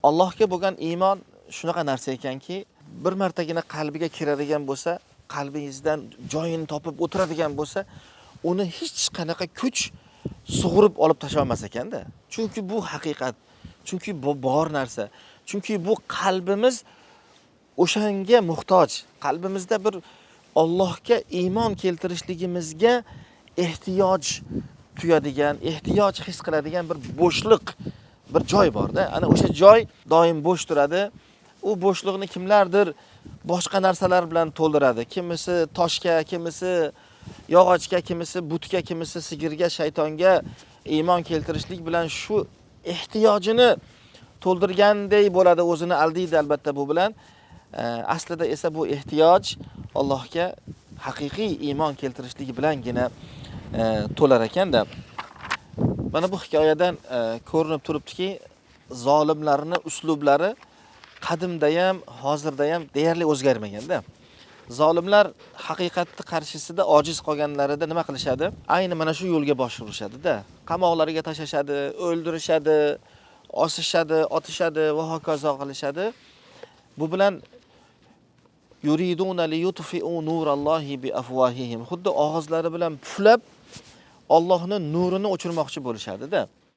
Allohga bo'lgan iymon shunaqa narsa ekanki, bir martagina qalbiga kiradigan bo'lsa, qalbingizdan joyini topib o'tiradigan bo'lsa, uni hech qanaqa kuch sug'urib olib tashlay olmas ekanda. Chunki bu haqiqat, chunki bu bor narsa. Chunki bu qalbimiz o'shanga muhtoj. Qalbimizda bir Allohga iymon keltirishligimizga ehtiyoj tuyadigan, ehtiyoj his qiladigan bir bo'shliq, bir joy bor-da. Ana o'sha joy doim bo'sh turadi. U bo'shliqni kimlardir boshqa narsalar bilan to'ldiradi. Kimisi toshga, kimisi yog'ochga, kimisi butga, kimisi sigirga, shaytonga iymon keltirishlik bilan shu ehtiyojini to'ldirganday bo'ladi, o'zini aldaydi albatta bu bilan. Aslida esa bu ehtiyoj Allohga haqiqiy iymon keltirishligi bilangina to'lar ekanda. Mana bu hikoyadan ko'rinib turibdiki, zolimlarning uslublari qadimda ham, hozirda ham deyarli o'zgarmaganda. Zolimlar haqiqatning qarshisida ojiz qolganlarida nima qilishadi? Ayni mana shu yo'lga bosh urishadi-da. Qamoqlariga tashashadi, o'ldirishadi, osishadi, otishadi va hokazo qilishadi. Bu bilan yuriduna li yutfi'u nurallohi bi afwahihim. Xuddi og'izlari bilan puflab Allohning nurini o'chirmoqchi bo'lishadi-da.